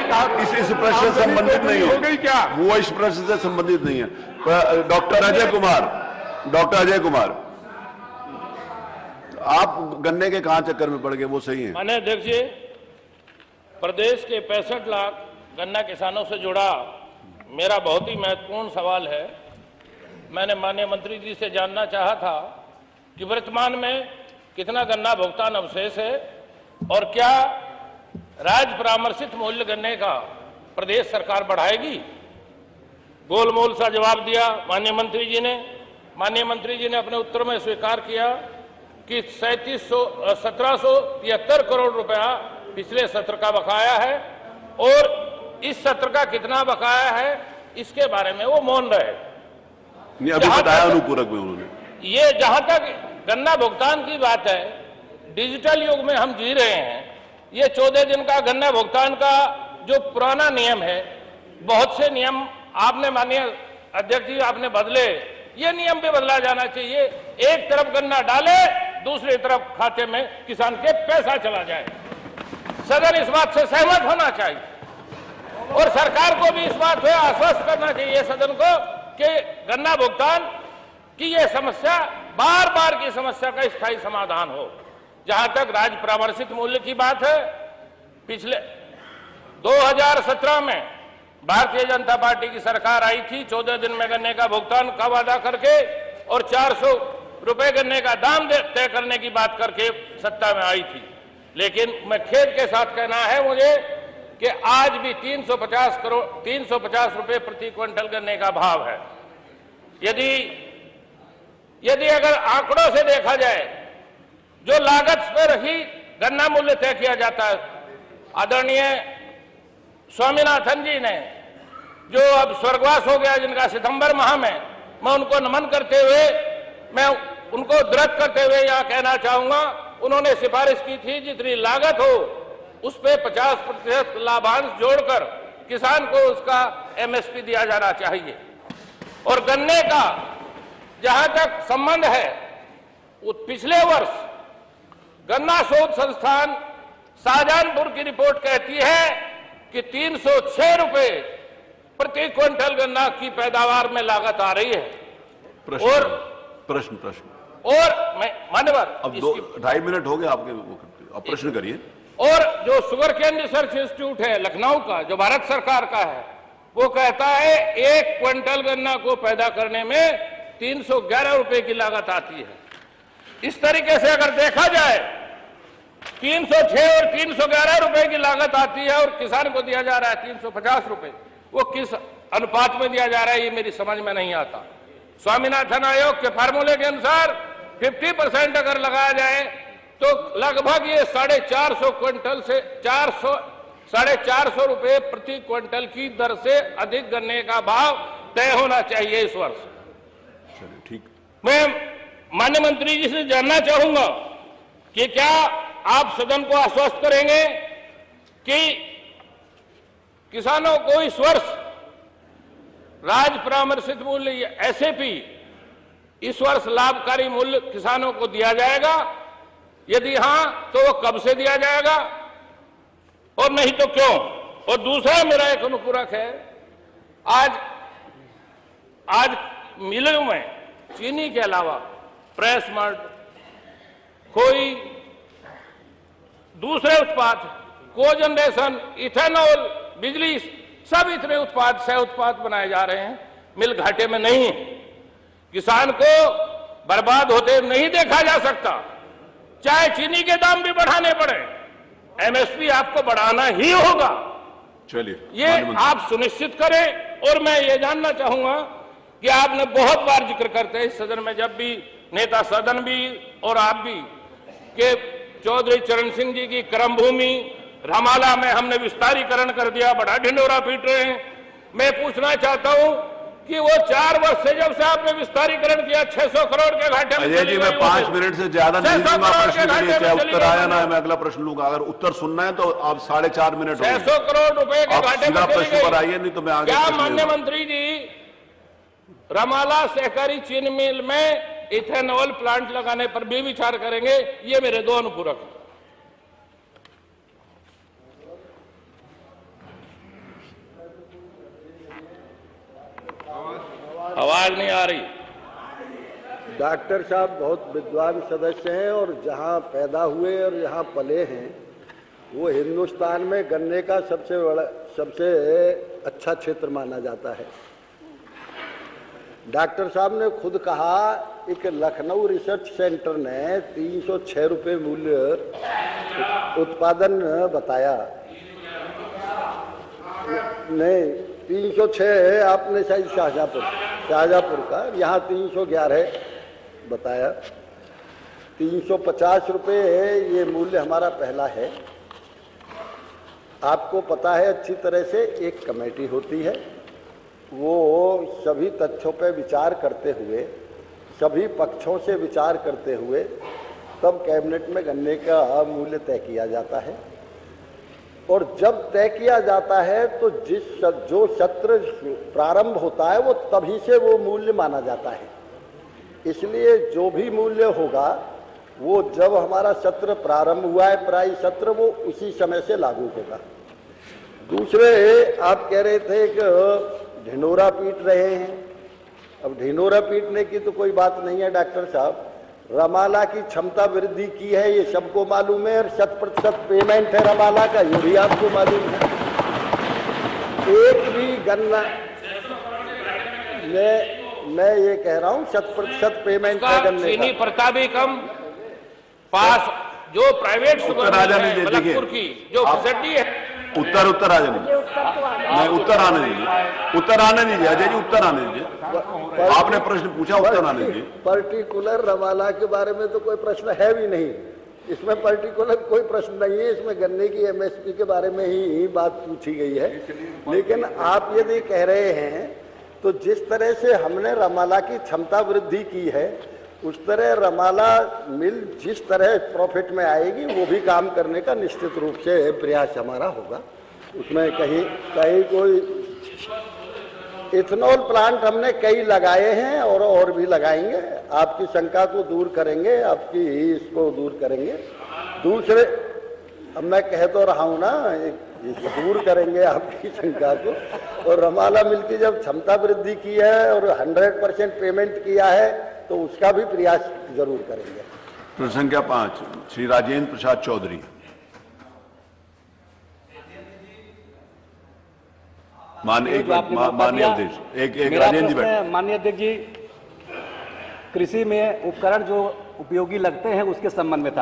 इस प्रश्न से संबंधित नहीं हो गई क्या? वो इस प्रश्न से संबंधित नहीं है। डॉक्टर अजय कुमार, आप गन्ने के कहां चक्कर में पड़ गए, वो सही है? माननीय अध्यक्ष जी, प्रदेश के 65 लाख गन्ना किसानों से जुड़ा मेरा बहुत ही महत्वपूर्ण सवाल है। मैंने माननीय मंत्री जी से जानना चाहा था कि वर्तमान में कितना गन्ना भुगतान अवशेष है और क्या राज्य परामर्शित मूल्य गन्ने का प्रदेश सरकार बढ़ाएगी। गोलमोल सा जवाब दिया माननीय मंत्री जी ने। माननीय मंत्री जी ने अपने उत्तर में स्वीकार किया कि 1773 करोड़ रुपया पिछले सत्र का बकाया है और इस सत्र का कितना बकाया है इसके बारे में वो मौन रहे। नहीं, अभी बताया अनुपूरक में उन्होंने। ये जहां तक गन्ना भुगतान की बात है, डिजिटल युग में हम जी रहे हैं। ये 14 दिन का गन्ना भुगतान का जो पुराना नियम है, बहुत से नियम आपने माननीय अध्यक्ष जी आपने बदले, ये नियम भी बदला जाना चाहिए। एक तरफ गन्ना डाले, दूसरी तरफ खाते में किसान के पैसा चला जाए। सदन इस बात से सहमत होना चाहिए और सरकार को भी इस बात से आश्वस्त करना चाहिए सदन को कि गन्ना भुगतान की ये समस्या बार बार की समस्या का स्थायी समाधान हो। जहां तक राज्य परामर्शित मूल्य की बात है, पिछले 2017 में भारतीय जनता पार्टी की सरकार आई थी 14 दिन में गन्ने का भुगतान का वादा करके और 400 रुपए गन्ने का दाम तय करने की बात करके सत्ता में आई थी। लेकिन मैं खेद के साथ कहना है मुझे कि आज भी 350 रुपए प्रति क्विंटल गन्ने का भाव है। यदि अगर आंकड़ों से देखा जाए, जो लागत पर ही गन्ना मूल्य तय किया जाता है, आदरणीय स्वामीनाथन जी ने जो अब स्वर्गवास हो गया, जिनका सितंबर माह में मैं उनको नमन करते हुए, मैं उनको दृढ़ करते हुए यहां कहना चाहूंगा, उन्होंने सिफारिश की थी जितनी लागत हो उस पे 50% लाभांश जोड़कर किसान को उसका एमएसपी दिया जाना चाहिए। और गन्ने का जहां तक संबंध है, पिछले वर्ष गन्ना शोध संस्थान शाहजहांपुर की रिपोर्ट कहती है कि 306 रुपए प्रति क्विंटल गन्ना की पैदावार में लागत आ रही है। प्रश्न और मैं मान्यवर, अब 2-2.5 मिनट हो गए आपके, अब प्रश्न करिए। और जो शुगर केन रिसर्च इंस्टीट्यूट है लखनऊ का, जो भारत सरकार का है, वो कहता है 1 क्विंटल गन्ना को पैदा करने में 311 रुपए की लागत आती है। इस तरीके से अगर देखा जाए 306 और 311 रुपए की लागत आती है और किसान को दिया जा रहा है 350 रुपए, वो किस अनुपात में दिया जा रहा है ये मेरी समझ में नहीं आता। स्वामीनाथन आयोग के फार्मूले के अनुसार 50% अगर लगाया जाए तो लगभग ये 450 क्विंटल से 450 रुपए प्रति क्विंटल की दर से अधिक गन्ने का भाव तय होना चाहिए इस वर्ष। चलिए ठीक। मैं माननीय मंत्री जी से जानना चाहूंगा कि क्या आप सदन को आश्वस्त करेंगे कि किसानों को इस वर्ष राज्य परामर्शित मूल्य एसएपी इस वर्ष लाभकारी मूल्य किसानों को दिया जाएगा? यदि हां तो वो कब से दिया जाएगा और नहीं तो क्यों? और दूसरा मेरा एक अनुपूरक है, आज मिलों में चीनी के अलावा प्रेस मड, खोई, दूसरे उत्पाद, कोजनरेशन, इथेनॉल, बिजली, सब इतने उत्पाद सह उत्पाद बनाए जा रहे हैं, मिल घाटे में नहीं है। किसान को बर्बाद होते नहीं देखा जा सकता, चाहे चीनी के दाम भी बढ़ाने पड़े, एमएसपी आपको बढ़ाना ही होगा। चलिए ये आप सुनिश्चित करें। और मैं ये जानना चाहूंगा कि आपने बहुत बार जिक्र करते हैं इस सदन में, जब भी नेता सदन भी और आप भी, कि चौधरी चरण सिंह जी की कर्मभूमि रामाला में हमने विस्तारीकरण कर दिया, बड़ा ढिंडोरा पीट रहे हैं। मैं पूछना चाहता हूं कि वो 4 वर्ष से जब से आपने विस्तारीकरण किया 600 करोड़ के घाटे में अजय जी, मैं 5 मिनट से ज्यादा नहीं दूंगा प्रश्न के लिए, चाहे उत्तर आया ना, मैं अगला प्रश्न लूंगा। अगर उत्तर सुनना है तो आप 4.5 मिनट 600 करोड़ रुपए के घाटे में प्रश्न पर आइए, नहीं तो मैं आगे। क्या माननीय मंत्री जी रमाला सहकारी चीनी मिल में इथेनॉल प्लांट लगाने पर भी विचार करेंगे? ये मेरे 2 अनुपूरक हैं। आवाज नहीं आ रही। डॉक्टर साहब बहुत विद्वान सदस्य हैं और जहां पैदा हुए और जहां पले हैं वो हिंदुस्तान में गन्ने का सबसे अच्छा क्षेत्र माना जाता है। डॉक्टर साहब ने खुद कहा, एक लखनऊ रिसर्च सेंटर ने 306 रुपये मूल्य उत्पादन बताया। नहीं, 306 है, आपने शायद शाहजहाँपुर का, यहाँ 311 बताया। 350 रुपये ये मूल्य हमारा पहला है। आपको पता है अच्छी तरह से, एक कमेटी होती है, वो सभी तथ्यों पर विचार करते हुए, सभी पक्षों से विचार करते हुए तब कैबिनेट में गन्ने का मूल्य तय किया जाता है। और जब तय किया जाता है तो जो सत्र प्रारंभ होता है वो तभी से वो मूल्य माना जाता है। इसलिए जो भी मूल्य होगा वो जब हमारा सत्र प्रारंभ हुआ है, प्रायः सत्र, वो उसी समय से लागू होगा। दूसरे, आप कह रहे थे कि ढिंढोरा पीट रहे हैं। अब ढिंढोरा पीटने की तो कोई बात नहीं है डॉक्टर साहब। रमाला की क्षमता वृद्धि की है, ये सबको मालूम है, और 100% पेमेंट है रमाला का, ये भी आपको मालूम है। एक भी गन्ना, मैं ये कह रहा हूँ 100% पेमेंट है गन्ने का। चीनी प्रथा भी कम, पास जो प्राइवेट शुगर है मलकपुर की जो फैसिलिटी है। उत्तर आने दीजिए, नहीं उत्तर आने दीजिए अजय जी, उत्तर आने दीजिए। आपने प्रश्न पूछा, उत्तर आने दीजिए। पर्टिकुलर रमाला के बारे में तो कोई प्रश्न है भी नहीं, इसमें पर्टिकुलर कोई प्रश्न नहीं है। इसमें गन्ने की एमएसपी के बारे में ही बात पूछी गई है। लेकिन आप यदि कह रहे हैं तो जिस तरह से हमने रमाला की क्षमता वृद्धि की है, उस तरह रमाला मिल जिस तरह प्रॉफिट में आएगी वो भी काम करने का निश्चित रूप से प्रयास हमारा होगा। उसमें कहीं कोई इथेनॉल प्लांट हमने कई लगाए हैं और भी लगाएंगे। आपकी शंका को दूर करेंगे, आपकी इसको दूर करेंगे। दूसरे, अब मैं कह तो रहा हूँ ना, दूर करेंगे आपकी शंका को। और रमाला मिल की जब क्षमता वृद्धि की है और 100% पेमेंट किया है तो उसका भी प्रयास जरूर करेंगे। प्रश्न संख्या 5 श्री राजेंद्र प्रसाद चौधरी। माननीय अध्यक्ष, एक राजेंद्र जी बैठे। माननीय अध्यक्ष जी, कृषि में उपकरण जो उपयोगी लगते हैं उसके संबंध में था।